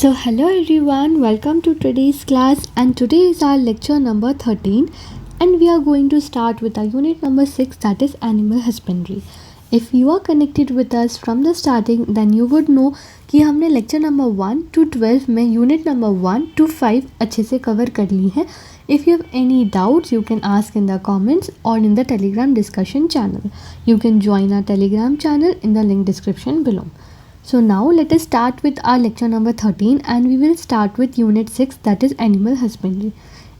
So hello everyone, welcome to today's class, and today is our lecture number 13, and we are going to start with our unit number 6, that is animal husbandry. If you are connected with us from the starting, then you would know कि हमने lecture number 1 to 12 में unit number 1 to 5 अच्छे से cover कर ली है. If you have any doubts, you can ask in the comments or in the Telegram discussion channel. You can join our Telegram channel in the link description below. So now let us start with our lecture number 13, and we will start with unit 6, that is animal husbandry.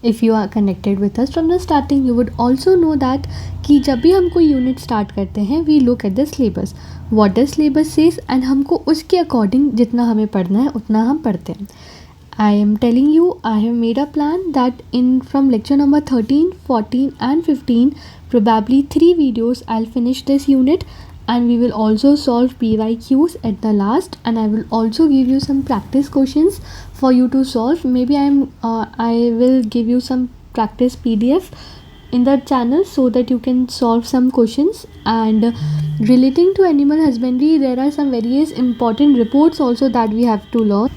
If you are connected with us from the starting, you would also know that कि जब भी हम कोई unit start करते हैं we look at the syllabus. What does syllabus says, and हमको उसके according जितना हमें पढ़ना है उतना हम पढ़ते हैं. I am telling you, I have made a plan that from lecture number 13, 14 and 15, probably 3 videos I'll finish this unit, and we will also solve PYQs at the last, and I will also give you some practice questions for you to solve. Maybe I will give you some practice PDF in the channel so that you can solve some questions. And relating to animal husbandry, there are some various important reports also that we have to learn.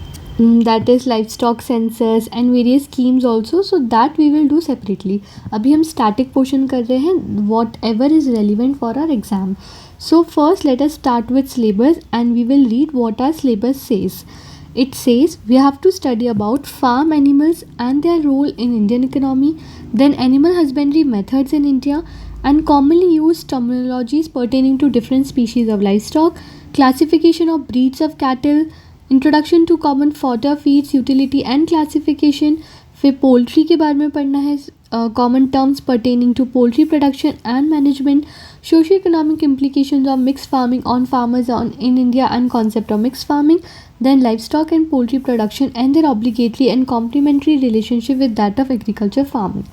That is livestock census and various schemes also, so that we will do separately. अभी हम static portion कर रहे हैं, whatever is relevant for our exam. So first let us start with syllabus, and we will read what our syllabus says. It says we have to study about farm animals and their role in Indian economy, then animal husbandry methods in India, and commonly used terminologies pertaining to different species of livestock, classification of breeds of cattle, introduction to common fodder feeds utility and classification. फिर poultry के बारे में पढ़ना है, common terms pertaining to poultry production and management, socio economic implications of mixed farming on farmers in India and concept of mixed farming, then livestock and poultry production and their obligatory and complementary relationship with that of agriculture farming.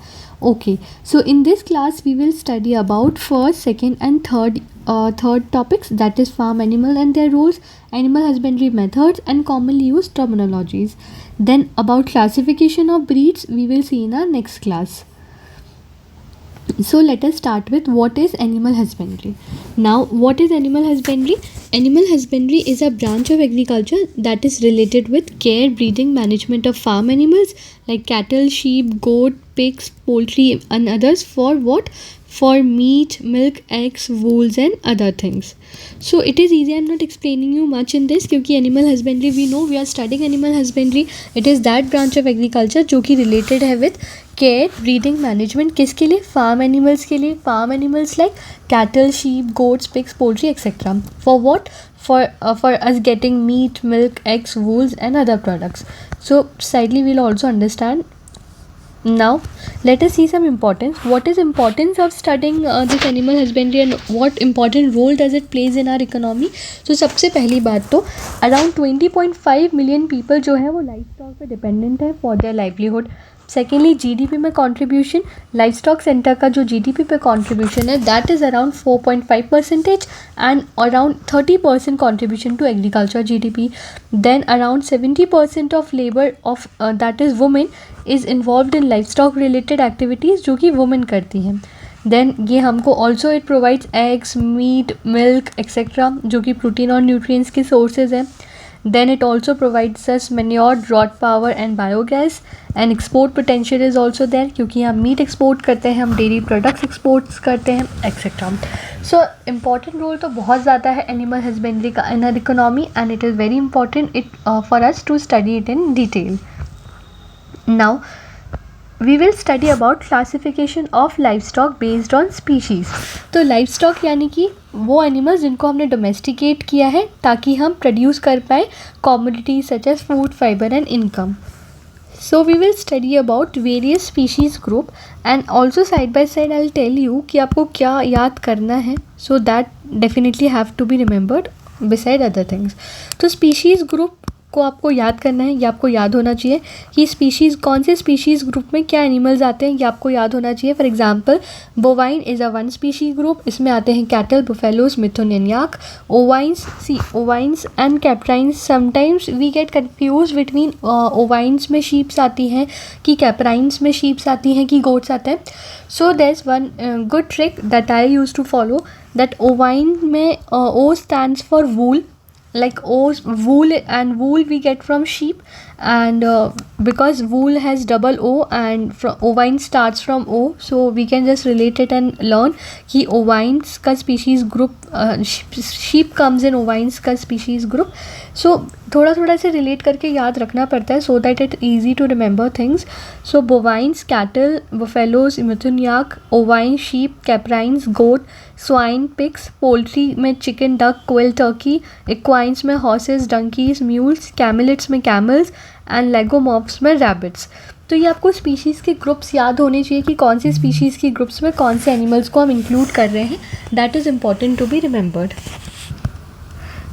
Okay, so in this class we will study about first, second and third topics, that is farm animal and their roles, animal husbandry methods and commonly used terminologies. Then about classification of breeds we will see in our next class. So let us start with what is animal husbandry. Now what is animal husbandry? Animal husbandry is a branch of agriculture that is related with care, breeding, management of farm animals like cattle, sheep, goat, pigs, poultry and others. For what? For meat, milk, eggs, wools and other things. So it is easy, I am not explaining you much in this क्योंकि animal husbandry we know, we are studying animal husbandry. It is that branch of agriculture जो कि related है with care, breeding, management. किसके लिए? Farm animals के लिए. Farm animals like cattle, sheep, goats, pigs, poultry etc. For what? For us getting meat, milk, eggs, wools and other products. So slightly we will also understand. Now let us see some importance. What is importance of studying this animal husbandry and what important role does it plays in our economy? So सबसे पहली बात तो around 20.5 million people जो है वो livestock पे dependent है for their livelihood. Secondly GDP में कंट्रीब्यूशन, लाइवस्टॉक सेंटर का जो जीडीपी पे कंट्रीब्यूशन है that is around 4.5% and around 30% contribution to agriculture GDP. Then around 70% of labour of that is women is involved in livestock related activities जो कि women करती हैं. Then ये हमको also it provides eggs, meat, milk etcetera जो कि protein और nutrients के सोर्सेज हैं. Then it also provides us manure, drought power and biogas, and export potential is also there क्योंकि हम मीट एक्सपोर्ट करते हैं, हम डेयरी प्रोडक्ट्स एक्सपोर्ट्स करते हैं एक्सेट्रा. सो इम्पॉर्टेंट रोल तो बहुत ज़्यादा है एनिमल हस्बेंड्री का in our economy, and it is very important it for us to study it in detail. Now we will study about classification of livestock based on species. तो livestock यानी कि वो animals जिनको हमने domesticate किया है ताकि हम प्रोड्यूस कर पाए commodities such as food, fiber and income. So we will study about various species group, and also side by side I'll tell you कि आपको क्या याद करना है, so that definitely have to be remembered beside other things. तो species group को आपको याद करना है, ये आपको याद होना चाहिए कि स्पीशीज़ कौन से स्पीशीज़ ग्रुप में क्या एनिमल्स आते हैं, ये आपको याद होना चाहिए. For example bovine is a one species group, इसमें आते हैं cattle, buffaloes, mithun and yak. Ovines and caprines, sometimes we get confuse between ovines में शीप्स आती हैं कि कैप्राइंस में शीप्स आती हैं कि गोट्स आते हैं. So there is one good trick that I use to follow, that ovine में O stands for wool like O, wool, and wool we get from sheep, and because wool has double O and ovine starts from O, so we can just relate it and learn कि ovines का species group, sheep comes in ovines का species group. So थोड़ा थोड़ा से relate करके याद रखना पड़ता है so that it's easy to remember things. So bovines, cattle, buffaloes, mutton yak, ovine, sheep, caprines, goat, swine, pigs, poultry में chicken, duck, quail, turkey, equines में horses, donkeys, mules, camelids में camels and lagomorphs में rabbits. तो ये आपको species के groups याद होने चाहिए कि कौन से स्पीशीज़ के ग्रुप्स में कौन से एनिमल्स को हम इंक्लूड कर रहे हैं. That is important to be remembered.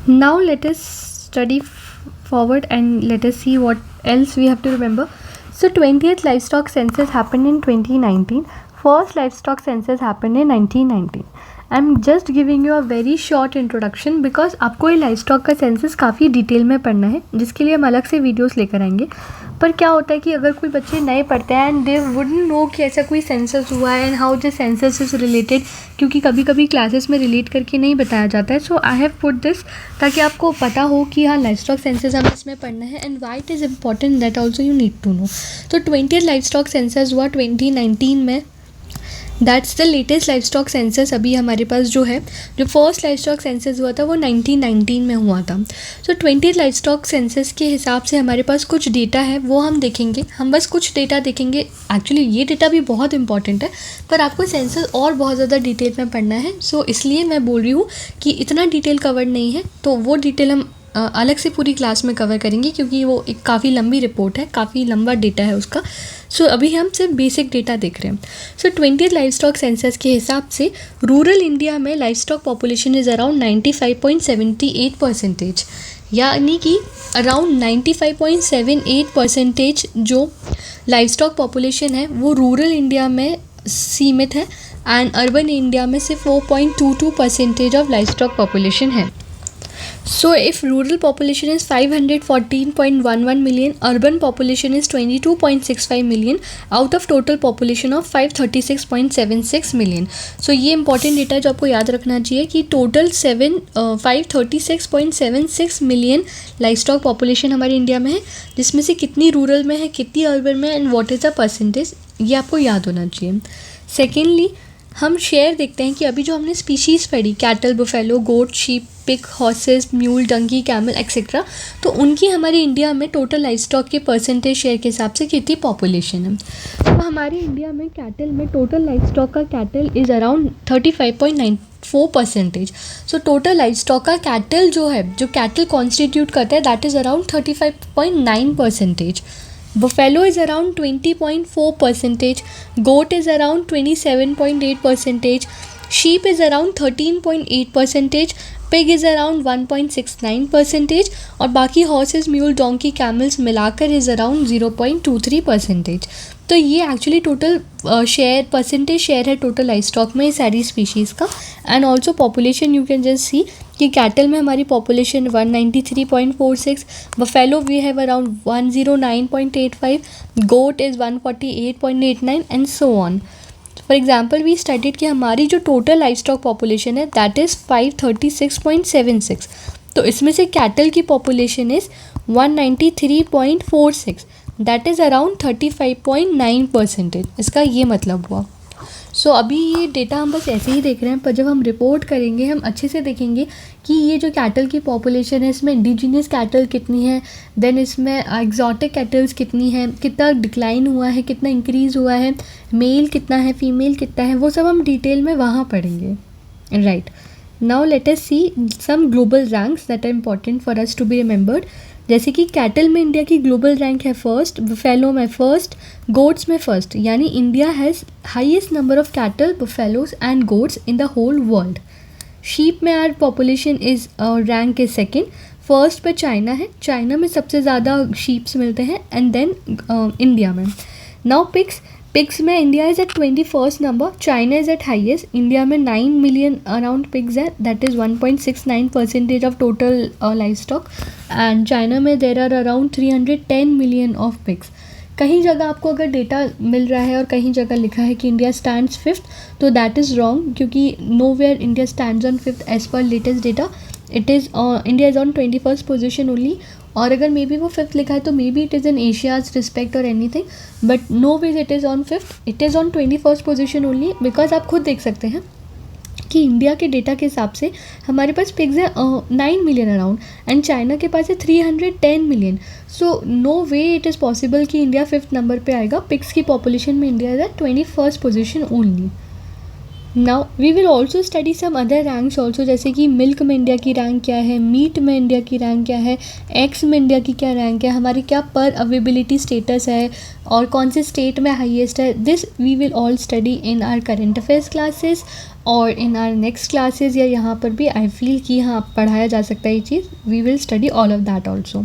Now let us study forward and let us see what else we have to remember. So 20th livestock census happened in 2019. First livestock census happened in 1919. I'm just giving you a very short introduction because आपको ये livestock का census काफ़ी detail में पढ़ना है, जिसके लिए हम अलग से वीडियोस लेकर आएंगे. पर क्या होता है कि अगर कोई बच्चे नए पढ़ते हैं एंड दे वुडंट नो कि ऐसा कोई सेंसस हुआ है and how the census is related, क्योंकि कभी कभी क्लासेस में रिलेट करके नहीं बताया जाता है. सो आई हैव पुट दिस ताकि आपको पता हो कि हाँ लाइवस्टॉक सेंसस हमें इसमें पढ़ना है and why it is important, that also you need to know. तो 20th लाइवस्टॉक सेंसस हुआ 2019 में. That's the latest livestock census अभी हमारे पास जो है. जो फर्स्ट लाइवस्टॉक सेंसस हुआ था वो 1919 में हुआ था. सो 20th लाइवस्टॉक सेंसस के हिसाब से हमारे पास कुछ डेटा है वो हम देखेंगे. हम बस कुछ डेटा देखेंगे. एक्चुअली ये डेटा भी बहुत इंपॉर्टेंट है पर आपको सेंसस और बहुत ज़्यादा डिटेल में पढ़ना है. सो इसलिए मैं बोल रही हूँ कि इतना डिटेल कवर नहीं है, तो वो डिटेल हम अलग से पूरी क्लास में कवर करेंगे क्योंकि वो एक काफ़ी लंबी रिपोर्ट है, काफ़ी लंबा डेटा है उसका. सो अभी हम सिर्फ बेसिक डेटा देख रहे हैं. सो 20th लाइवस्टॉक सेंसस के हिसाब से रूरल इंडिया में लाइवस्टॉक पॉपुलेशन इज़ अराउंड 95.78%, यानी कि अराउंड 95.78% जो लाइवस्टॉक पॉपुलेशन है वो रूरल इंडिया में सीमित है एंड अर्बन इंडिया में सिर्फ 4.22% ऑफ लाइवस्टॉक पॉपुलेशन है. So if rural population is 514.11 million, urban population is 22.65 million out of total population of 536.76 million. So ये important data जो आपको याद रखना चाहिए कि total 536.76 million livestock population हमारे इंडिया में है, जिसमें से कितनी रूरल में है, कितनी अर्बन में है and what is the percentage, ये आपको याद होना चाहिए. सेकेंडली हम शेयर देखते हैं कि अभी जो हमने स्पीशीज़ पढ़ी, cattle, buffalo, goat, sheep, pig, horses, mule, donkey, camel etcetera, तो उनकी हमारे इंडिया में टोटल लाइवस्टॉक के परसेंटेज शेयर के हिसाब से कितनी पॉपुलेशन है. तो हमारे इंडिया में कैटल में टोटल लाइवस्टॉक का cattle is around 35.94%. So total livestock का कैटल जो है, जो कैटल कॉन्स्टिट्यूट करता है, that is around 35.9%. Buffalo is around 20.4%, goat is around 27.8%, sheep is around 13.8%, pig is around 1.69% और बाकी horses, mule, donkey, camels मिलाकर is around 0.23%. तो ये actually total share, percentage share है टोटल लाइव स्टॉक में सारी स्पीशीज़ का. And also population you can just see कि कैटल में हमारी population 193.46, buffalo we have around 109.85, goat is 148.89 and so on. For example we studied कि हमारी जो टोटल लाइव स्टॉक पॉपुलेशन है दैट इज़ 536.76. तो इसमें से कैटल की population is 193.46, that is around 35.9%. इसका ये मतलब हुआ. सो अभी ये डेटा हम बस ऐसे ही देख रहे हैं, पर जब हम रिपोर्ट करेंगे हम अच्छे से देखेंगे कि ये जो कैटल की पॉपुलेशन है इसमें इंडिजिनियस कैटल कितनी है, देन इसमें एक्जॉटिक कैटल्स कितनी है, कितना डिक्लाइन हुआ है, कितना इंक्रीज़ हुआ है, मेल कितना है, फीमेल कितना है, वो सब हम डिटेल में वहाँ पढ़ेंगे. Right, now let us see some global ranks that are important for us to be remembered. जैसे कि कैटल में इंडिया की ग्लोबल रैंक है फर्स्ट, बफेलो में फर्स्ट, गोट्स में फर्स्ट, यानी India has highest number of cattle, buffaloes and goats in the whole world. Sheep में our population is rank is second. First पे चाइना है, China में सबसे ज़्यादा शीप्स मिलते हैं एंड देन इंडिया में. नाउ पिग्स में India is at 21st number, China is at highest. India में 9 मिलियन अराउंड पिग्स है, that is 1.69% of total live stock. And China में there are around 310 million of pigs. कहीं जगह आपको अगर data मिल रहा है और कहीं जगह लिखा है कि इंडिया स्टैंड्स फिफ्थ, तो दैट इज़ रॉन्ग, क्योंकि nowhere India stands on fifth as per latest data. It is India is on 21st position only, और अगर मे बी वो 5th लिखा है तो maybe it is in Asia's respect और anything, but no ways it is on 5th, it is on 21st position only, because आप खुद देख सकते हैं कि इंडिया के डेटा के हिसाब से हमारे पास पिग्स है 9 मिलियन अराउंड, एंड चाइना के पास है 310 million. So no way it is possible कि इंडिया 5th नंबर पे आएगा. पिग्स की पॉपुलेशन में India is at 21st position only. Now we will also study some other ranks also, जैसे कि मिल्क में इंडिया की रैंक क्या है, मीट में इंडिया की रैंक क्या है, एग्स में इंडिया की क्या रैंक है, हमारी क्या पर अवेलेबिलिटी स्टेटस है, और कौन से स्टेट में हाईएस्ट है. This we will all study in our current affairs classes और इन आवर नेक्स्ट क्लासेस, या यहाँ पर भी आई फील कि हाँ पढ़ाया जा सकता है ये चीज़. We will study all of that also.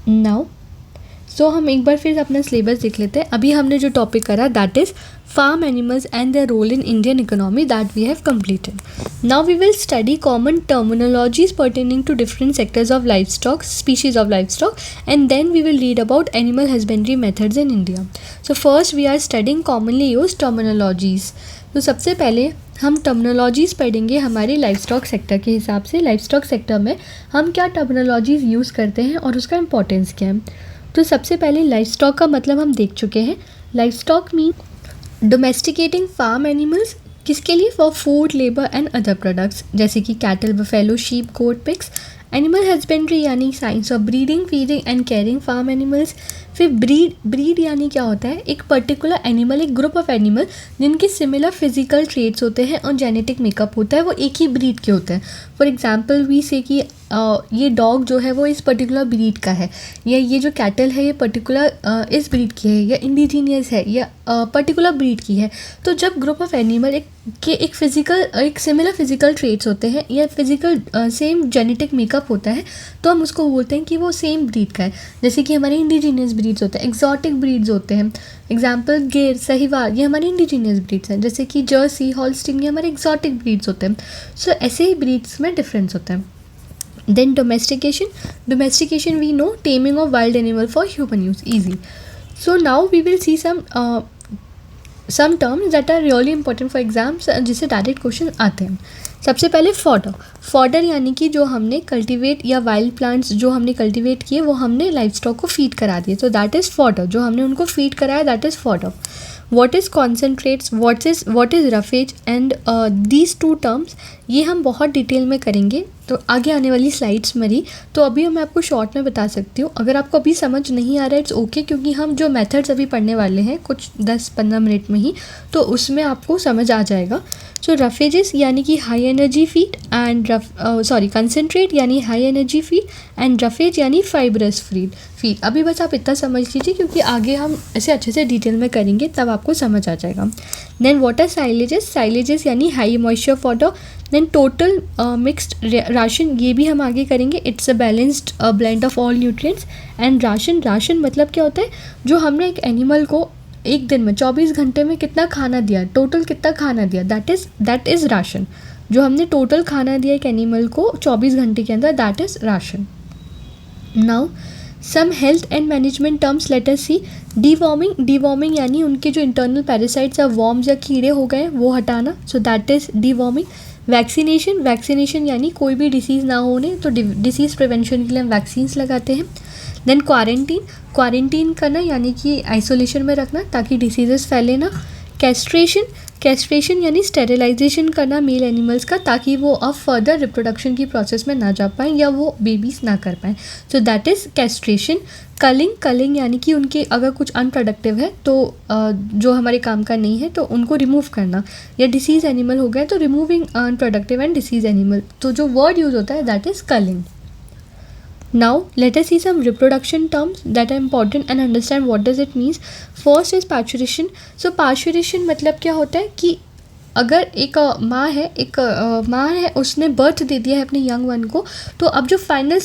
Now so हम एक बार फिर अपना सिलेबस देख लेते हैं. अभी हमने जो टॉपिक करा that is farm animals and their role in Indian economy, that we have completed. Now we will study common terminologies pertaining to different sectors of life stock, species of life stock, and then we will read about animal husbandry methods in India. So first we are studying commonly use terminologies. तो सबसे पहले हम terminologies पढ़ेंगे हमारे life stock sector के हिसाब से. Life stock sector में हम क्या टर्मिनोलॉजीज़ यूज़ करते हैं और उसका इंपॉर्टेंस क्या है. तो सबसे पहले लाइफ स्टॉक का मतलब हम देख चुके हैं. Life stock mean domesticating farm animals, किसके लिए, for food, labour and other products, जैसे कि cattle, buffalo, sheep, goat, pigs. Animal husbandry यानी science of breeding, feeding and caring farm animals. फिर ब्रीड यानी क्या होता है, एक पर्टिकुलर एनिमल, एक ग्रुप ऑफ एनिमल जिनके सिमिलर फिजिकल ट्रेट्स होते हैं और जेनेटिक मेकअप होता है, वो एक ही ब्रीड के होते हैं. फॉर एग्जांपल वी से कि ये डॉग जो है वो इस पर्टिकुलर ब्रीड का है, या ये जो कैटल है ये पर्टिकुलर इस ब्रीड की है, या इंडिजीनियस है, या पर्टिकुलर ब्रीड की है. तो जब ग्रुप ऑफ एनिमल एक सिमिलर फिजिकल ट्रेट्स होते हैं या फिजिकल सेम जेनेटिक मेकअप होता है, तो हम उसको बोलते हैं कि वो सेम ब्रीड का है. जैसे कि हमारे इंडिजीनियस ब्रीड्स होते हैं, एक्जॉटिक ब्रीड्स होते हैं. एग्जाम्पल गिर, साहिवाल, ये हमारे इंडिजीनियस ब्रीड्स हैं. जैसे कि जर्सी, हॉल्स्टीन, ये हमारे एक्जॉटिक ब्रीड्स होते हैं. सो ऐसे ही ब्रीड्स में डिफरेंस होता है. Then domestication we know, taming of wild animal for human use, easy. So now we will see some terms that are really important for exams, जिससे direct question आते हैं. सबसे पहले फॉडर यानी कि जो हमने कल्टीवेट या वाइल्ड प्लांट्स जो हमने कल्टीवेट किए वो हमने लाइफ स्टॉक को फीड करा दिए, तो दैट इज़ फॉडर. जो हमने उनको फीड कराया that is fodder. What is concentrates, what is roughage, and these two terms ये हम बहुत डिटेल में करेंगे तो आगे आने वाली स्लाइड्स में ही. तो अभी मैं आपको शॉर्ट में बता सकती हूँ. अगर आपको अभी समझ नहीं आ रहा है इट्स ओके, क्योंकि हम जो मेथड्स अभी पढ़ने वाले हैं कुछ 10-15 मिनट में ही, तो उसमें आपको समझ आ जाएगा. सो रफेजेस यानी कि high energy feed, and concentrate यानी high energy feed, and roughage यानी फाइब्रस फीड. अभी बस आप इतना समझ लीजिए, क्योंकि आगे हम ऐसे अच्छे से डिटेल में करेंगे तब आपको समझ आ जाएगा. देन व्हाट आर साइलेजेस यानी high moisture fodder. Then total mixed ration, ये भी हम आगे करेंगे. It's a balanced blend of all nutrients. And ration मतलब क्या होता है, जो हमने एक एनिमल को एक दिन में 24 घंटे में कितना खाना दिया, टोटल कितना खाना दिया, दैट इज़ राशन. जो हमने टोटल खाना दिया एक एनिमल को 24 घंटे के अंदर, that is ration. Now some health and management terms let us see. Deworming यानी उनके जो इंटरनल पैरासाइट्स या वॉर्म्स या कीड़े हो गए वो हटाना, सो दैट इज़ डीवॉर्मिंग. वैक्सीनेशन यानी कोई भी डिसीज़ ना होने, तो डिसीज़ प्रिवेंशन के लिए हम वैक्सीन्स लगाते हैं. देन क्वारंटीन करना यानी कि आइसोलेशन में रखना ताकि डिसीजेस फैले ना. कैस्ट्रेशन यानी स्टेरिलाइजेशन करना मेल एनिमल्स का, ताकि वो अब फर्दर रिप्रोडक्शन की प्रोसेस में ना जा पाएँ या वो बेबीज़ ना कर पाएँ, so that is castration. Culling यानी कि उनके अगर कुछ अनप्रोडक्टिव है तो जो हमारे काम का नहीं है तो उनको रिमूव करना, या डिसीज़ एनिमल हो गया तो removing unproductive and disease animal, तो जो वर्ड यूज़ होता है that is culling. Now let us see some reproduction terms that are important and understand what does it means. First is parturition. So parturition मतलब क्या होता है कि अगर एक माँ है उसने बर्थ दे दिया है अपने यंग वन को, तो अब जो फाइनल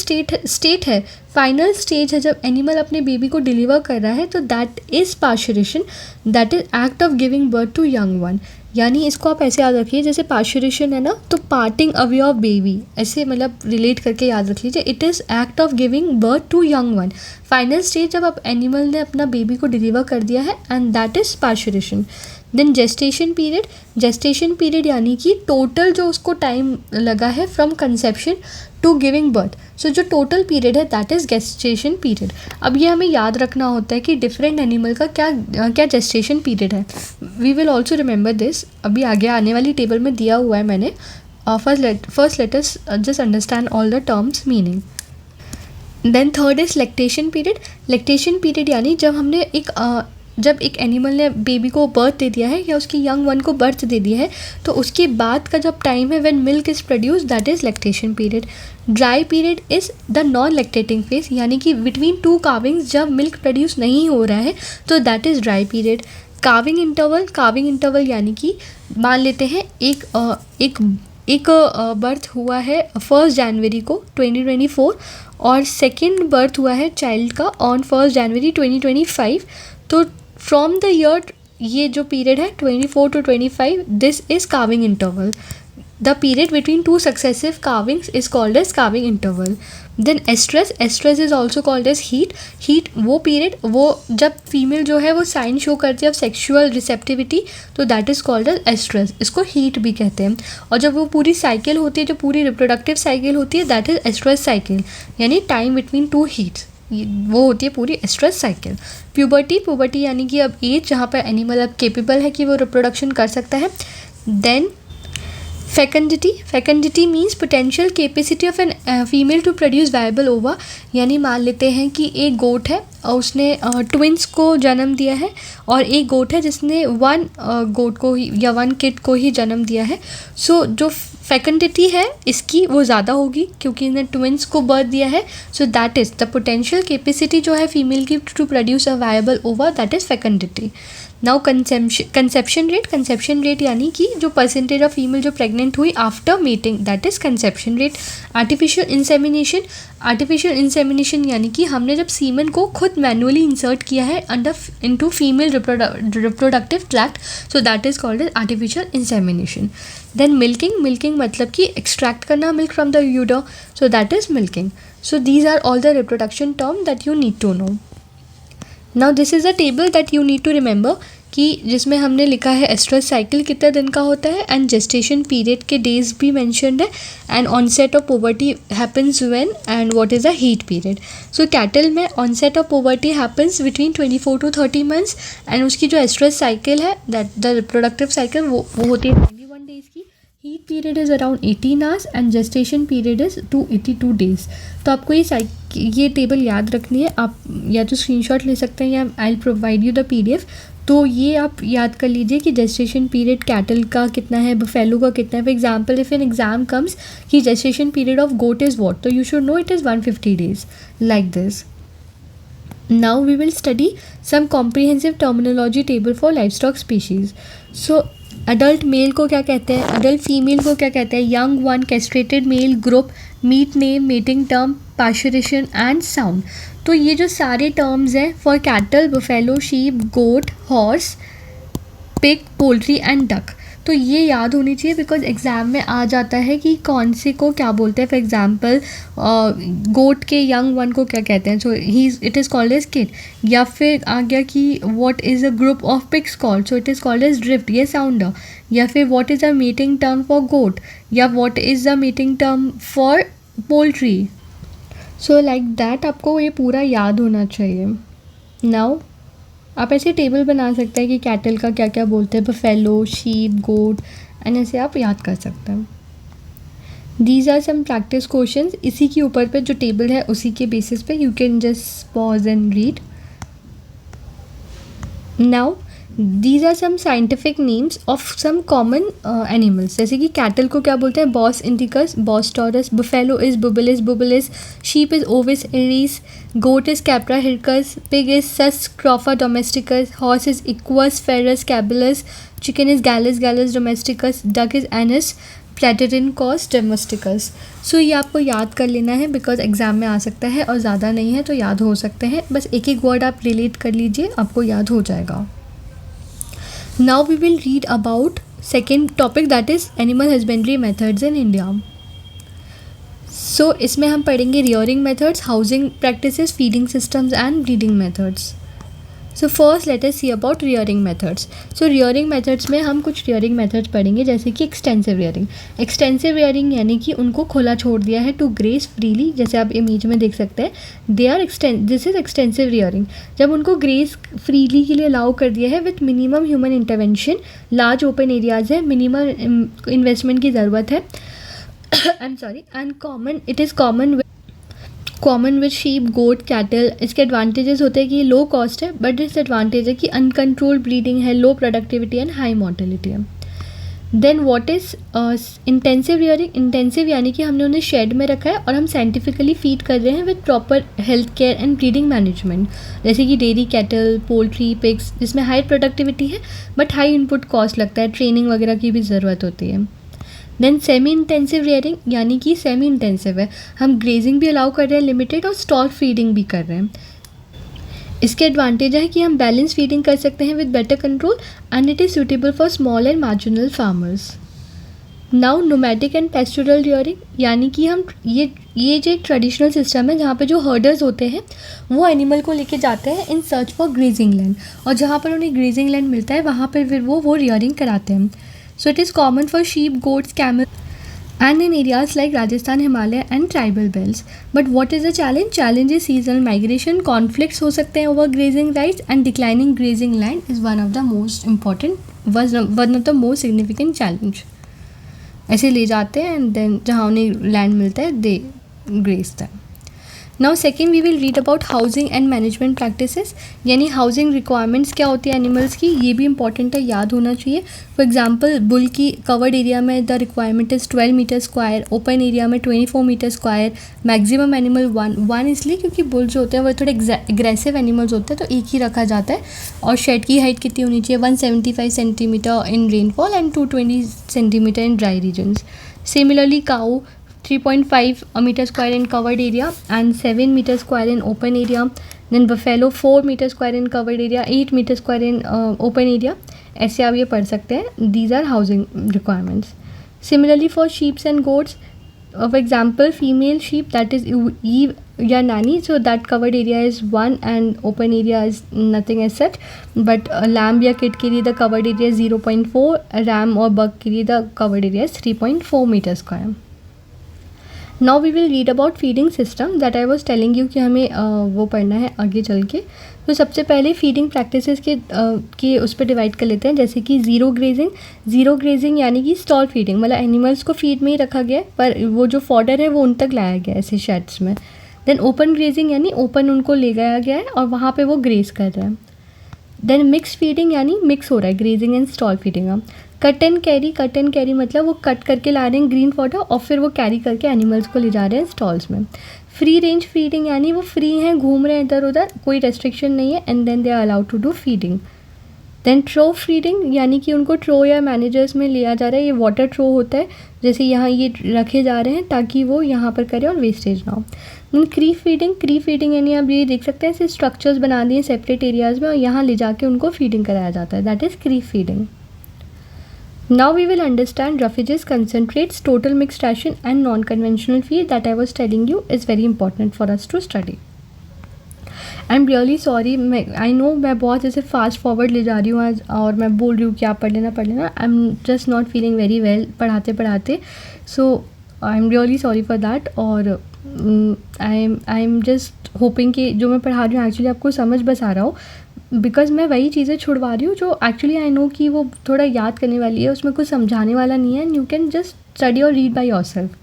स्टेज है जब एनिमल अपने बेबी को डिलीवर कर रहा है, तो that is parturition, that is act of giving birth to young one. यानी इसको आप ऐसे याद रखिए, जैसे पार्चुरेशन है ना, तो पार्टिंग अवे ऑफ बेबी, ऐसे मतलब रिलेट करके याद रख लीजिए. It is act of giving birth to young one. Final stage जब आप एनिमल ने अपना बेबी को डिलीवर कर दिया है, and that is parturition. Then gestation period. Gestation period यानी कि टोटल जो उसको टाइम लगा है from conception to giving birth. So जो टोटल पीरियड है दैट इज़ गेस्टेशन पीरियड. अब ये हमें याद रखना होता है कि डिफरेंट एनिमल का क्या क्या जेस्टेशन पीरियड है. We will also remember this. अभी आगे आने वाली टेबल में दिया हुआ है मैंने. First let us just understand all the terms meaning. Then third is lactation period. Lactation period यानी जब एक एनिमल ने बेबी को बर्थ दे दिया है या उसकी यंग वन को बर्थ दे दिया है, तो उसके बाद का जब टाइम है when milk is produce, that is lactation period. Dry period is the non lactating phase, यानी कि बिटवीन टू काविंग्स जब मिल्क प्रोड्यूस नहीं हो रहा है, तो that is dry period. Calving interval यानी कि मान लेते हैं एक बर्थ हुआ है 1 जनवरी को 2024 और सेकेंड बर्थ हुआ है चाइल्ड का ऑन 1 जनवरी 2025. तो फ्रॉम द ईयर, ये जो पीरियड है 24 to 25, this is calving interval. The period between two successive calvings is called as calving interval. Then estrus is also called as heat. वो पीरियड, वो जब फीमेल जो है वो साइन शो करती है ऑफ सेक्शुअल रिसेप्टिविटी, तो दैट इज़ कॉल्ड एज एस्ट्रेस. इसको हीट भी कहते हैं. और जब वो पूरी साइकिल होती है, जो पूरी रिप्रोडक्टिव साइकिल होती है, दैट इज़ एस्ट्रेस साइकिल, यानी टाइम बिटवीन टू हीट्स, वो होती है पूरी एस्ट्रेस साइकिल. प्यूबर्टी यानी कि अब एज जहाँ पर एनिमल अब केपेबल है कि वो रिप्रोडक्शन कर सकता है. Then fecundity means potential capacity of an female to produce viable ova. यानी मान लेते हैं कि एक गोट है और उसने ट्विंस को जन्म दिया है, और एक गोट है जिसने वन गोट को ही या वन किड को ही जन्म दिया है. सो जो फेकेंडिटी है इसकी वो ज़्यादा होगी क्योंकि इसने ट्विंस को बर्थ दिया है. So that is the potential capacity जो है फीमेल की to produce a viable ova, that is fecundity. Now conception rate यानी कि जो परसेंटेज ऑफ फीमेल जो प्रेग्नेंट हुई after meeting, that is conception rate. Artificial insemination यानी कि हमने जब सीमन को खुद मैनुअली इंसर्ट किया है into female reproductive tract, so that is called as artificial insemination. Then milking मतलब कि एक्सट्रैक्ट करना milk from the udder, so that is milking. So these are all the reproduction term that you need to know. Now this is a table that you need to remember कि जिसमें हमने लिखा है oestrus cycle कितने दिन का होता है, एंड जेस्टेशन पीरियड के डेज भी मेंशन्ड है, and onset of poverty happens when, and what is a heat period. So cattle में onset of poverty happens between 24 to 30 months, and उसकी जो एस्ट्रस साइकिल है दैट द रिप्रोडक्टिव साइकिल वो होती है 21 डेज की. Heat period is around 18 hours and gestation period is 282 days. तो आपको ये टेबल याद रखनी है. आप या तो स्क्रीनशॉट ले सकते हैं या I will provide you the PDF. तो ये आप याद कर लीजिए कि जेस्टेशन पीरियड कैटल का कितना है, बफेलो का कितना है. For example if an exam comes कि gestation period of goat is what, तो you should know it is 150 days, like this. Now we will study some comprehensive terminology table for livestock species. So adult male को क्या कहते हैं, adult female को क्या कहते हैं, young one, castrated male, group, meat name, mating term, parturition and sound. तो ये जो सारे टर्म्स हैं for cattle, buffalo, sheep, goat, horse, pig, poultry and duck, तो ये याद होनी चाहिए बिकॉज एग्ज़ाम में आ जाता है कि कौन से को क्या बोलते हैं. फॉर एग्जांपल गोट के यंग वन को क्या कहते हैं, so it is called as kid. या फिर आ गया कि what is a group of pigs called, so it is called as drift, ये साउंडर. या फिर what is a meeting term for goat, या what is the meeting term for poultry. So like that आपको ये पूरा याद होना चाहिए. नाउ आप ऐसे टेबल बना सकते हैं कि कैटल का क्या क्या बोलते हैं, बफेलो, शीप, गोट, एंड ऐसे आप याद कर सकते हैं. These are some practice questions. इसी के ऊपर पे जो टेबल है उसी के बेसिस पे you can just pause and read. Now these are some scientific names of some common animals. जैसे कि कैटल को क्या बोलते हैं, Bos indicus, Bos taurus, buffalo is bubalis, sheep is Ovis aries, goat is Capra hircus, pig is Sus scrofa domesticus, horse is Equus ferus caballus, chicken is Gallus domesticus, duck is Anas platyrhynchos domesticus. So ये आपको याद कर लेना है because exam में आ सकता है और ज़्यादा नहीं है तो याद हो सकते हैं. बस एक एक वर्ड आप रिलेट कर लीजिए, आपको याद हो जाएगा. Now we will read about second topic that is animal husbandry methods in India. So इसमें हम पढ़ेंगे rearing methods, housing practices, feeding systems and breeding methods. So first let us see about rearing methods. So rearing methods में हम कुछ rearing methods पढ़ेंगे, जैसे कि extensive rearing. Extensive rearing यानी कि उनको खुला छोड़ दिया है टू ग्रेस फ्रीली, जैसे आप इमेज में देख सकते हैं, दिस इज एक्सटेंसिव रियरिंग। जब उनको ग्रेस फ्रीली के लिए अलाउ कर दिया है with minimum human intervention, large open areas है, मिनिमल इन्वेस्टमेंट की ज़रूरत है and it is common with sheep, goat, cattle। इसके एडवांटेजेस होते हैं कि लो कॉस्ट है, बट डिसएडवांटेज है कि अनकंट्रोल्ड ब्रीडिंग है, low productivity and high mortality है। Then what is intensive rearing. Intensive यानी कि हमने उन्हें शेड में रखा है और हम साइंटिफिकली फीड कर रहे हैं with proper health care and breeding management, जैसे कि डेयरी, कैटल, पोल्ट्री, पिग्स, जिसमें हाई प्रोडक्टिविटी है बट हाई इनपुट कॉस्ट लगता है, ट्रेनिंग वगैरह की भी ज़रूरत होती है। देन सेमी इंटेंसिव रियरिंग यानी कि सेमी इंटेंसिव है, हम ग्रेजिंग भी अलाउ कर रहे हैं लिमिटेड और स्टॉल फीडिंग भी कर रहे हैं। इसके एडवांटेज है कि हम बैलेंस फीडिंग कर सकते हैं with better control and it is suitable for small and marginal farmers. Now nomadic and pastoral rearing यानी कि हम ये जो एक ट्रेडिशनल सिस्टम है जहाँ पे जो हर्डर्स होते हैं वो एनिमल को लेके जाते हैं in search for grazing land, और जहाँ पर उन्हें ग्रेजिंग लैंड मिलता है वहाँ पर फिर वो रियरिंग कराते हैं। So it is common for sheep, goats, camel and in areas like Rajasthan, Himalaya and tribal belts. But what is the challenge? Challenge is seasonal migration, conflicts हो सकते हैं over grazing rights and declining grazing land is one of the most significant challenge. ऐसे ले जाते हैं and then जहाँ उन्हें land मिलता है they graze them. Now second we will read about housing and management practices, यानी हाउसिंग रिक्वायरमेंट्स क्या होती है एनिमल्स की, ये भी इंपॉर्टेंट है, याद होना चाहिए। फॉर एग्जांपल बुल की कवर्ड एरिया में the requirement is 12 metre square, open area में 24 metre square, maximum animal one इसलिए क्योंकि बुल जो होते हैं वो थोड़े एग्रेसिव एनिमल्स होते हैं तो एक ही रखा जाता है। और शेड की हाइट कितनी होनी चाहिए, 175 centimetre in rainfall and 220 centimetre in dry regions. Similarly cow 3.5 meter square in covered area and 7 meter square in open area. Then buffalo 4 meter square in covered area, 8 meter square in open area. ऐसे आप ये पढ़ सकते हैं, these are housing requirements. Similarly for sheep and goats, for example female sheep that is eve या nanny, so that covered area is 1 and open area is nothing as such, but lamb या kid के लिए the covered area is 0.4, ram और buck के लिए the covered area is 3.4 meter square. Now we will read about feeding system that I was telling you कि हमें वो पढ़ना है आगे चल के। तो सबसे पहले फीडिंग प्रैक्टिसेस के उस पर डिवाइड कर लेते हैं, जैसे कि ज़ीरो ग्रेजिंग यानी कि स्टॉल फीडिंग, मतलब एनिमल्स को फीड में ही रखा गया है पर वो जो फॉडर है वो उन तक लाया गया है ऐसे शेड्स में। देन ओपन ग्रेजिंग यानी ओपन उनको ले गया गया है और वहाँ पे वो ग्रेज कर रहे हैं। देन मिक्स फीडिंग यानी मिक्स हो रहा है grazing and stall feeding. Cut and carry मतलब वो कट करके ला रहे हैं ग्रीन फॉडर और फिर वो कैरी करके एनिमल्स को ले जा रहे हैं स्टॉल्स में। फ्री रेंज फीडिंग यानी वो फ्री हैं, घूम रहे हैं इधर उधर, कोई रेस्ट्रिक्शन नहीं है and then they are allowed to do feeding. Then trough feeding यानी कि उनको ट्रो या मैनेजर्स में लिया जा रहा है, ये वाटर ट्रो होता है, जैसे यहाँ ये रखे जा रहे हैं ताकि वो यहाँ पर करें और वेस्टेज ना हो। देन क्री फीडिंग यानी आप ये देख सकते हैं ऐसे स्ट्रक्चर्स बना दिए सेपरेट एरियाज़ में और यहाँ ले जाके उनको फीडिंग कराया जाता है, दैट इज़ क्री feeding. Now we will understand roughages, concentrates, total mixed ration and non-conventional feed that I was telling you is very important for us to study. I'm really sorry, I know मैं बहुत ऐसे fast forward ले जा रही हूँ आज और मैं बोल रही हूँ कि आप पढ़ लेना। I am just not feeling very well पढ़ाते, so I am really sorry for that. और आई एम जस्ट होपिंग कि जो मैं पढ़ा रही हूँ एक्चुअली आपको समझ बस आ रहा हो, बिकॉज मैं वही चीज़ें छुड़वा रही हूँ जो एक्चुअली आई नो कि वो थोड़ा याद करने वाली है, उसमें कुछ समझाने वाला नहीं है and you can just study और read by yourself.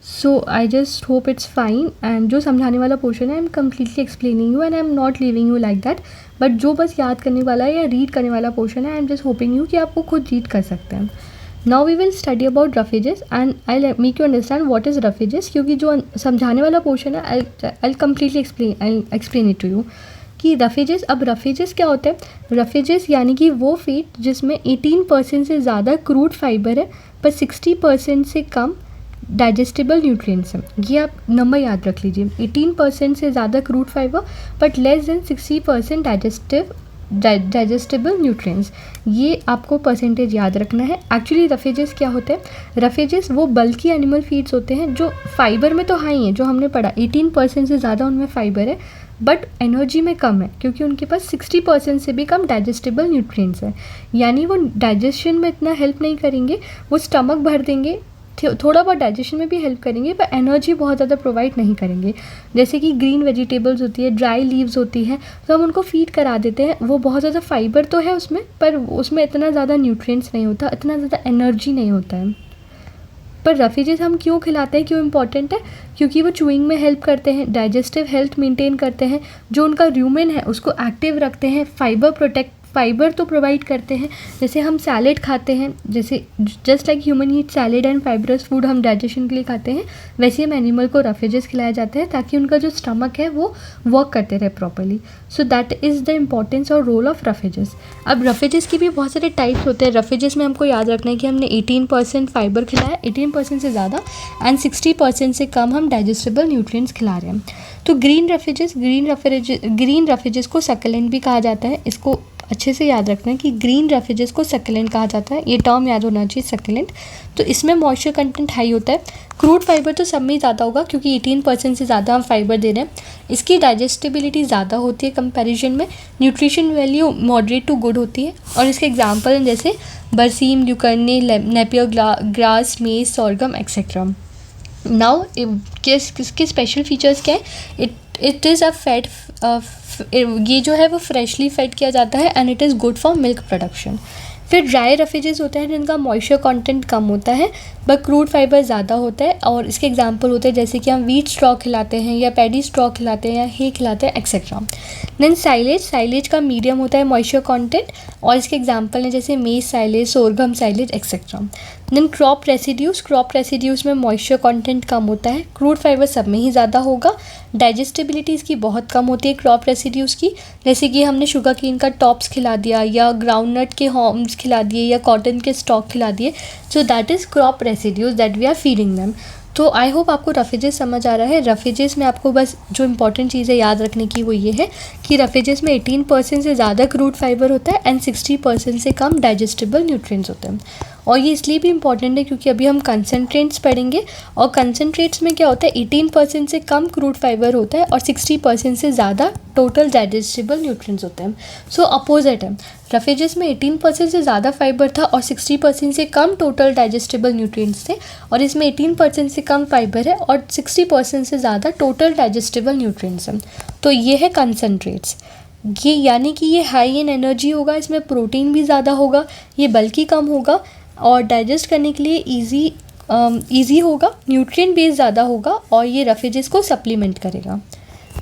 So I just hope it's fine and जो समझाने वाला पोर्शन है I am completely explaining you and I am not leaving you like that, but जो बस याद करने वाला है या रीड करने वाला पोर्शन है I am just hoping you कि आप वो खुद रीड कर सकते हैं। Now we will study about roughages and I make you understand what is roughages, क्योंकि जो समझाने वाला पोर्शन है I completely explain it to you कि रफेजेस। अब रफेजेस क्या होता है, रफेजेस यानी कि वो फीड जिसमें 18% से ज़्यादा क्रूड फाइबर है पर 60% से कम डाइजेस्टेबल न्यूट्रिएंट्स हैं। ये आप नंबर याद रख लीजिए, 18% से ज़्यादा crude fibre but less than 60% digestive digestible nutrients. ये आपको परसेंटेज याद रखना है। एक्चुअली रफेजेस क्या होते हैं, रफेजेस वो बल्की एनिमल फीड्स होते हैं जो फाइबर में तो हाई हैं, जो हमने पढ़ा 18% से ज़्यादा उनमें फाइबर है, बट एनर्जी में कम है क्योंकि उनके पास 60% से भी कम डाइजेस्टेबल न्यूट्रिएंट्स हैं। यानी वो डाइजेशन में इतना हेल्प नहीं करेंगे, वो स्टमक भर देंगे, थोड़ा बहुत डाइजेशन में भी हेल्प करेंगे, पर एनर्जी बहुत ज़्यादा प्रोवाइड नहीं करेंगे। जैसे कि ग्रीन वेजिटेबल्स होती है, ड्राई लीव्स होती है, तो हम उनको फीड करा देते हैं, वो बहुत ज़्यादा फाइबर तो है उसमें, पर उसमें इतना ज़्यादा न्यूट्रिएंट्स नहीं होता, इतना ज़्यादा एनर्जी नहीं होता है। पर रफेजेस हम क्यों खिलाते हैं, क्यों इंपॉर्टेंट है, क्योंकि वो चूइंग में हेल्प करते हैं, डाइजेस्टिव हेल्थ मेंटेन करते हैं, जो उनका रूमेन है उसको एक्टिव रखते हैं, फाइबर तो प्रोवाइड करते हैं। जैसे हम सैलेड खाते हैं, जैसे just like human eat salad and fibrous food हम डाइजेशन के लिए खाते हैं, वैसे हम एनिमल को रफेजेस खिलाया जाता है ताकि उनका जो स्टमक है वो वर्क करते रहे properly. So that is the importance और रोल ऑफ रफेजेस। अब रफेजेस की भी बहुत सारे टाइप्स होते हैं। रफेजेस में हमको याद रखना है कि हमने 18% फाइबर खिलाया, 18% से ज़्यादा, एंड 60% से कम हम डाइजेस्टेबल न्यूट्रिएंट्स खिला रहे हैं। तो ग्रीन रफेजेस को सक्लेंट भी कहा जाता है। इसको अच्छे से याद रखना है कि ग्रीन रफेजेस को सक्लेंट कहा जाता है, ये टर्म याद होना चाहिए, सक्लेंट। तो इसमें मॉइस्चर कंटेंट हाई होता है। क्रूड फाइबर तो सब में ही ज़्यादा होगा क्योंकि 18% से ज़्यादा हम फाइबर दे रहे हैं। इसकी डाइजेस्टिबिलिटी ज़्यादा होती है कंपैरिजन में, nutrition value moderate to good होती है। और इसके एग्जांपल हैं जैसे berseem, lucerne, napier grass, maize, sorghum etcetera. Now किसके स्पेशल फीचर्स क्या है, इट इज़ अ फैट, ये जो है वो फ्रेशली फेड किया जाता है and it is good for milk production. फिर ड्राई रफेजेस होते हैं जिनका मॉइस्चर कंटेंट कम होता है बट क्रूड फाइबर ज़्यादा होता है, और इसके एग्जांपल होते हैं जैसे कि हम व्हीट स्ट्रॉ खिलाते हैं या पैडी स्ट्रॉ खिलाते हैं या हे खिलाते हैं एक्सेट्रा। देन साइलेज का मीडियम होता है मॉइस्चर कंटेंट, और इसके एग्जांपल हैं जैसे maize silage, sorghum silage etcetera. Then crop residues में मॉइस्चर कंटेंट कम होता है, क्रूड फाइबर सब में ही ज़्यादा होगा, डाइजेस्टिबिलिटी इसकी बहुत कम होती है क्रॉप रेसिड्यूज़ की, जैसे कि हमने शुगर केन का टॉप्स खिला दिया या ग्राउंडनट के हॉर्म्स खिला दिए या कॉटन के स्टॉक खिला दिए। So that is crop residues that we are feeding them. तो आई होप आपको रफेजेस समझ आ रहा है। रफेजेस में आपको बस जो इंपॉर्टेंट चीज़ है याद रखने की वो ये है कि रफेजेस में 18% से ज़्यादा क्रूड फाइबर होता है एंड 60% से कम डाइजेस्टेबल न्यूट्रिएंट्स होते हैं। और ये इसलिए भी इंपॉर्टेंट है क्योंकि अभी हम कंसनट्रेट्स पढ़ेंगे, और कंसनट्रेट्स में क्या होता है, 18% से कम क्रूड फाइबर होता है और 60% से ज़्यादा टोटल डाइजेस्टेबल न्यूट्रिएंट्स होते हैं। सो अपोजिट है, रफेजेस में 18% से ज़्यादा फाइबर था और 60% से कम टोटल डाइजेस्टेबल न्यूट्रिएंट्स थे, और इसमें 18% से कम फाइबर है और 60% से ज़्यादा टोटल डाइजेस्टेबल न्यूट्रिएंट्स हैं। तो ये है कंसनट्रेट्स। ये यानी कि ये हाई इन एनर्जी होगा, इसमें प्रोटीन भी ज़्यादा होगा, ये बल्कि कम होगा और डाइजेस्ट करने के लिए ईजी होगा, न्यूट्रिएंट बेस ज़्यादा होगा, और ये रफेजेस को सप्लीमेंट करेगा।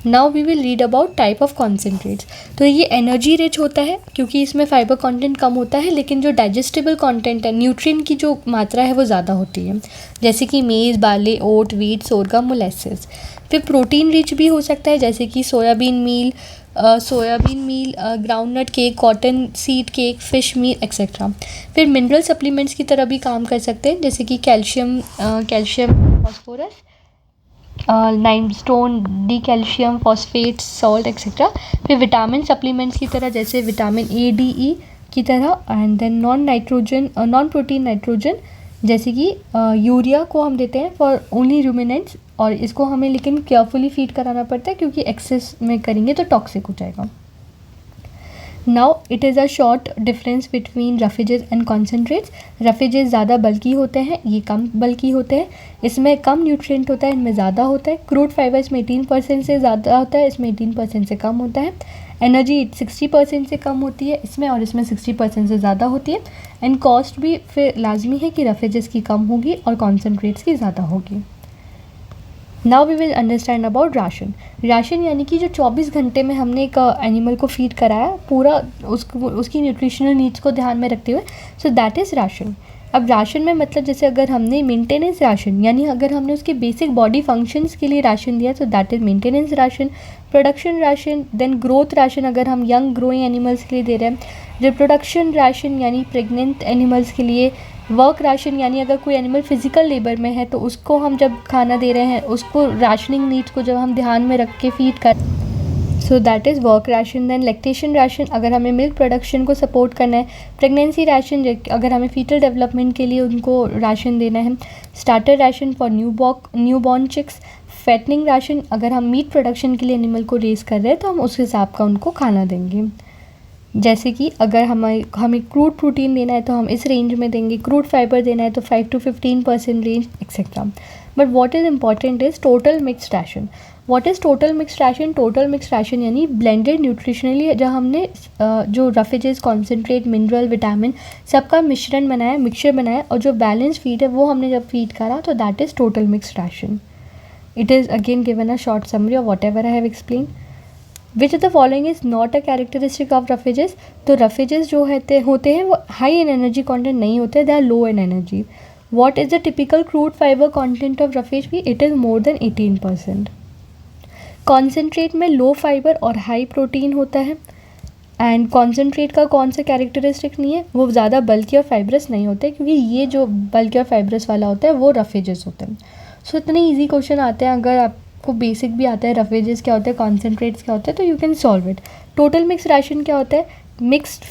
Now we will read about type of concentrates. तो ये एनर्जी रिच होता है क्योंकि इसमें फाइबर कंटेंट कम होता है, लेकिन जो डाइजेस्टेबल कंटेंट है, न्यूट्रिएंट की जो मात्रा है वो ज़्यादा होती है, जैसे कि maize, barley, oat, wheat, sorghum, molasses. फिर प्रोटीन रिच भी हो सकता है जैसे कि soybean meal, groundnut cake, cotton seed cake, fish meal etcetera. फिर मिनरल सप्लीमेंट्स की तरह भी काम कर सकते हैं जैसे कि calcium, phosphorus, limestone, dicalcium, phosphate, salt etcetera. फिर विटामिन सप्लीमेंट्स की तरह जैसे विटामिन ए, डी, ई की तरह, and then non protein nitrogen जैसे कि यूरिया को हम देते हैं फॉर ओनली रूमिनेंट्स, और इसको हमें लेकिन केयरफुली फीड कराना पड़ता है क्योंकि एक्सेस में करेंगे तो टॉक्सिक हो जाएगा। Now it is a short difference between roughages and concentrates. Roughages ज़्यादा बल्की होते हैं, ये कम बल्की होते हैं, इसमें कम न्यूट्रिएंट होता है, इनमें ज़्यादा होता है। क्रूड फाइबर इसमें 18% से ज़्यादा होता है, इसमें 18% से कम होता है। एनर्जी 60% से कम होती है इसमें, और इसमें 60% से ज़्यादा होती है। एंड कॉस्ट भी फिर लाजमी है कि रफेजेस की कम होगी और कॉन्सेंट्रेट्स की ज़्यादा होगी। Now we will understand about ration यानी कि जो 24 घंटे में हमने एक एनिमल को फीड कराया पूरा उसकी न्यूट्रिशनल नीड्स को ध्यान में रखते हुए, सो दैट इज़ राशन। अब राशन में मतलब जैसे अगर हमने मेंटेनेंस राशन यानी अगर हमने उसके बेसिक बॉडी फंक्शंस के लिए राशन दिया तो that is maintenance ration. Production ration, then growth ration अगर हम यंग ग्रोइंग एनिमल्स के लिए दे रहे हैं। रिप्रोडक्शन राशन यानी प्रेग्नेंट एनिमल्स के लिए। वर्क राशन यानी अगर कोई एनिमल फिजिकल लेबर में है तो उसको हम जब खाना दे रहे हैं, उसको राशनिंग नीड्स को जब हम ध्यान में रख के फीड कर। So that is work ration. Then lactation ration, अगर हमें मिल्क प्रोडक्शन को सपोर्ट करना है। प्रेगनेंसी राशन, अगर हमें फीटल डेवलपमेंट के लिए उनको राशन देना है। Starter ration for newborn chicks. Fattening ration, अगर हम मीट प्रोडक्शन के लिए एनिमल को रेस कर रहे हैं तो हम उस हिसाब का उनको खाना देंगे। जैसे कि अगर हमें क्रूड प्रोटीन देना है तो हम इस रेंज में देंगे, क्रूड फाइबर देना है तो 5 to 15% range etcetera. But what is important is total mixed ration. What is total mixed ration? Total mixed ration यानी ब्लेंडेड न्यूट्रिशनली, जब हमने जो रफेजेस, कॉन्सेंट्रेट, मिनरल, विटामिन सबका मिश्रण बनाया, मिक्सचर बनाया, और जो बैलेंस फीड है वो हमने जब फीड करा तो that is total mixed ration. It is again given a short summary of whatever I have explained. Which of the following is not a characteristic of roughages? तो roughages जो होते हैं वो high in energy content नहीं होते, they are low in energy. What is the typical crude fiber content of roughage? It is more than 18%. Concentrate में low fiber और high protein होता है। एंड कॉन्सेंट्रेट का कौन सा कैरेक्टरिस्टिक नहीं है? वो ज़्यादा बल्कि और फाइब्रस नहीं होते, क्योंकि ये जो बल्कि और फाइब्रस वाला होता है वो रफेजेस होते हैं। सो इतने इजी क्वेश्चन आते हैं, अगर आपको बेसिक भी आता है रफेजेस क्या होते हैं, कॉन्सेंट्रेट्स क्या होते हैं, तो you can solve it. Total mix ration क्या होता है? मिक्स्ड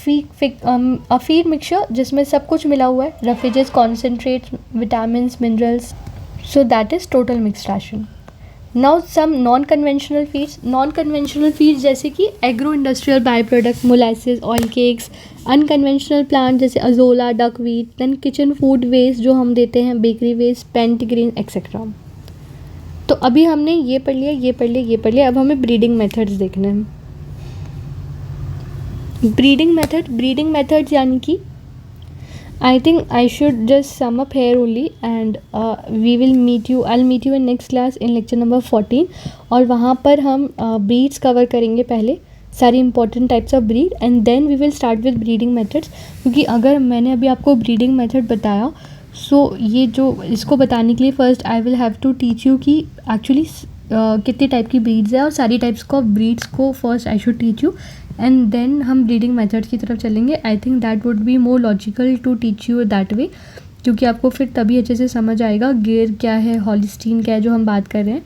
फीड मिक्सचर जिसमें सब कुछ मिला हुआ है, roughages, concentrates, vitamin, minerals. So that is total mix ration. Now some non conventional feeds. Non conventional feeds जैसे कि agro industrial by product, molasses, oil cakes. Unconventional plant जैसे azolla, duckweed. Then kitchen food waste जो हम देते हैं, bakery waste, paint green etcetera. तो अभी हमने ये पढ़ लिया, ये पढ़ लिया, ये पढ़ लिया। अब हमें ब्रीडिंग मेथड्स देखने हैं। ब्रीडिंग मेथड्स यानी कि I think I should just sum up here only, and I'll meet you in next class in lecture number 14, और वहाँ पर हम breeds cover करेंगे पहले, सारी important types of breed, and then we will start with breeding methods। क्योंकि अगर मैंने अभी आपको breeding method बताया, so ये जो इसको बताने के लिए first I will have to teach you कि actually कितने टाइप की ब्रीड्स है, और सारी टाइप्स ऑफ ब्रीड्स को first I should teach you, and then हम ब्रीडिंग मेथड्स की तरफ चलेंगे। I think that would be more logical to teach you that way, क्योंकि आपको फिर तभी अच्छे से समझ आएगा गिर क्या है, हॉलिस्टीन क्या है, जो हम बात कर रहे हैं।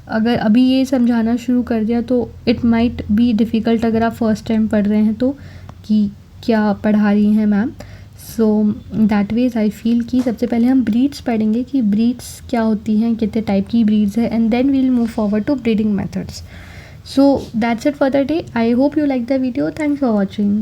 अगर अभी ये समझाना शुरू कर दिया तो इट माइट बी डिफ़िकल्ट, अगर आप फर्स्ट टाइम पढ़ रहे हैं तो, कि क्या पढ़ा रही हैं ma'am. So that ways I feel कि सबसे पहले हम ब्रीड्स पढ़ेंगे कि ब्रीड्स क्या होती हैं, कितने टाइप की ब्रीड्स है, and then we will move forward to breeding methods. So that's it for the day. I hope you like the video. Thanks for watching.